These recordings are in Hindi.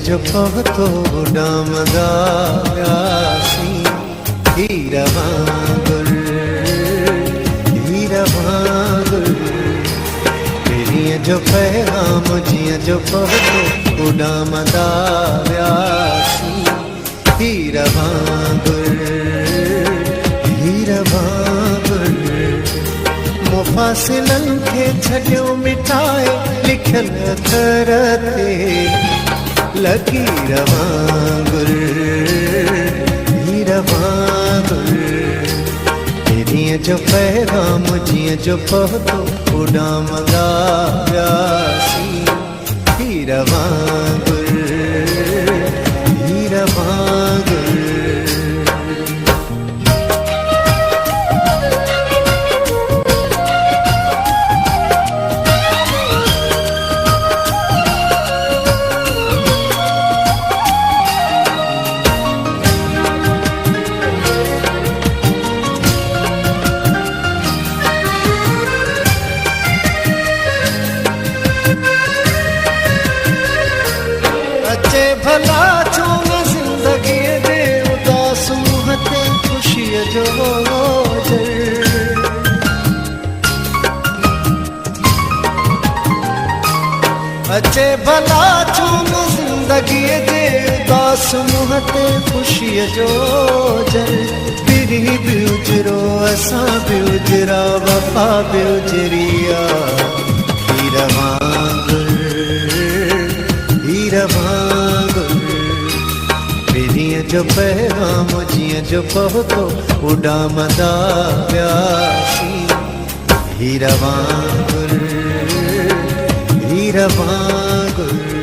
जो पहुतो डामदा व्यासी हीरा वांगुर तेरिया जो पैगाम जिया जो पहुतो डामदा व्यासी हीरा वांगुर मुफासिलन खे छॾियो मिटाए लिखल अखर ते लकीर वांगुर हीर वांगुर तेरिया जो पैगाम जिया जो पहुतो उॾामदा व्यासी हीर वांगुर हीर वांगुर भला छो न ज़िंदगी दे उदास मुहते खुशी जो अचे भला छो न ज़िंदगी दे उदास मुहते खुशी जो पिरी भी उजरो असां भी उजरा वफा भी उजरिया हीर वांगुर हीर वांगुर तेरिया जो पैगाम जिया जो पहुतो उॾामदा व्यासी हीर वांगुर हीर वांगुर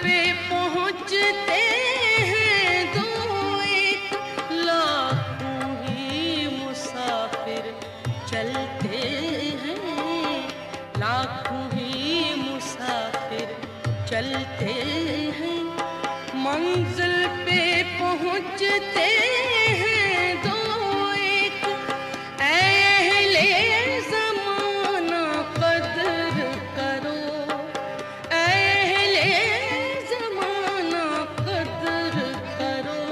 पे पहुँचते हैं दो एक, लाखों ही मुसाफिर चलते हैं, लाखों ही मुसाफिर चलते हैं। मंजिल पे पहुँचते हैं दो एक, अहले ज़माना कदर करो, अहले ज़माना कदर करो।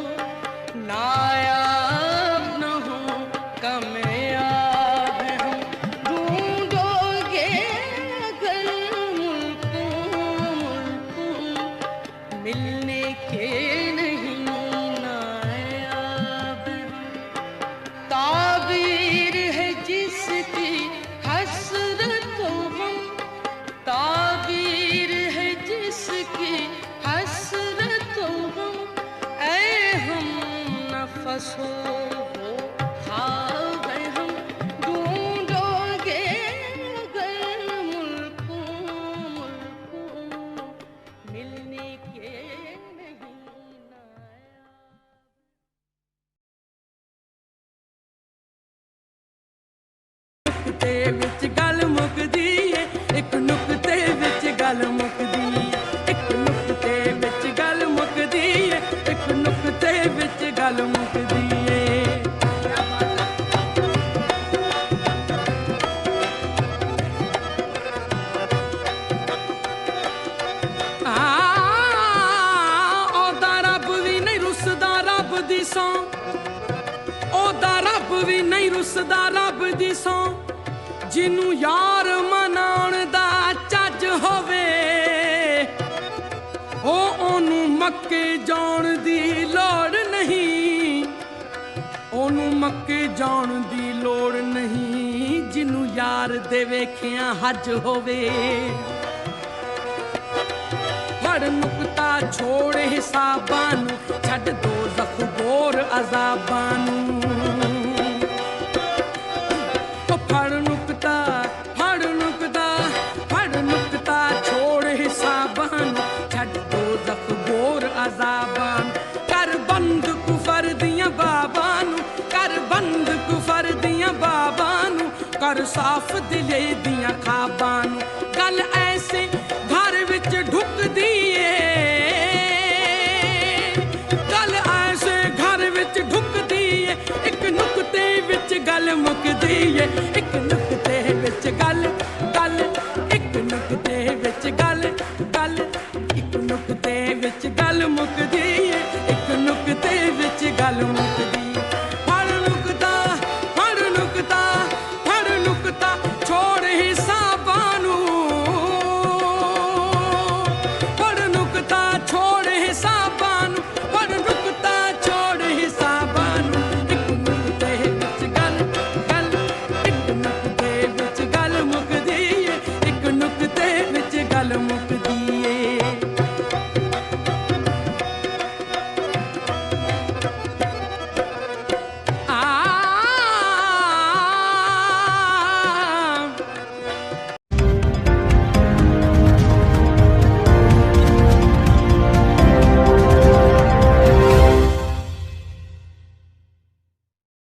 नायाब न हो कामयाब हम, ढूंढोगे अगर मुल्कों मिलने के नहीं नायाब। ताबीर है जिसकी हसरतों हम, ताबीर है जिसकी हसरतों हम। ऐ हम नफसों हो ख्वाब हम, ढूंढोगे अगर मुल्कों मिलने के नहीं नायाब। नुक्ते विच गल मुकदी ए, एक नुक्ते विच गल मुकदी ए, एक नुक्ते विच गल मुकदी ए, एक नुक्ते विच गल मुकदी ए। ओदा रब भी नहीं रुसदा रब दी सौं, ओदा रब भी नहीं रुसदा रब दी सौं। जिन्नू यार मनाउण दा ਚੱਜ ਹੋਵੇ, ਉਹਨੂੰ ਮੱਕੇ ਜਾਣ ਦੀ ਲੋੜ ਨਹੀਂ, ਉਹਨੂੰ ਮੱਕੇ ਜਾਣ ਦੀ ਲੋੜ ਨਹੀਂ। ਜਿਹਨੂੰ ਯਾਰ ਦੇ ਵੇਖਿਆ ਹੱਜ ਹੋਵੇ। ਫੜ ਨੁਕਤਾ ਛੋੜ ਹਿਸਾਬਾਂ ਨੂੰ, ਛੱਡ ਦੋਜ਼ਖ ਗੋਰ ਅਜ਼ਾਬਾਂ ਨੂੰ। ਫੜ ਨੁਕਤਾ, ਫੜ ਨੁਕਤਾ, ਫੜ ਨੁਕਤਾ ਛੋੜ ਹਿਸਾਬਾਂ ਨੂੰ, ਛੱਡ ਦੋਜ਼ਖ ਗੋਰ ਅਜ਼ਾਬਾਂ ਨੂੰ। ਕਰ ਬੰਦ ਕੁਫਰ ਦੀਆਂ ਬਾਬਾਂ ਨੂੰ, ਕਰ ਬੰਦ ਕੁਫਰ ਦੀਆਂ ਬਾਬਾਂ ਨੂੰ, ਕਰ ਸਾਫ਼ ਦਿਲੇ ਦੀਆਂ ਖਾਬਾਂ ਨੂੰ। ਗੱਲ ਐਸੇ ਘਰ ਵਿੱਚ ਢੁੱਕਦੀ ਏ, ਗੱਲ ਐਸੇ ਘਰ ਵਿੱਚ ਢੁੱਕਦੀ ਏ। ਇੱਕ ਨੁਕਤੇ ਵਿੱਚ ਗੱਲ ਮੁੱਕਦੀ ਏ, ਇੱਕ ਨੁਕਤੇ ਵਿੱਚ ਗੱਲ, ਗੱਲ, ਇੱਕ ਨੁਕਤੇ ਵਿੱਚ ਗੱਲ, ਗੱਲ, ਇੱਕ ਨੁਕਤੇ ਵਿੱਚ ਗੱਲ ਮੁੱਕਦੀ ਏ, ਇੱਕ ਨੁਕਤੇ ਵਿੱਚ ਗੱਲ ਮੁੱਕਦੀ ਏ।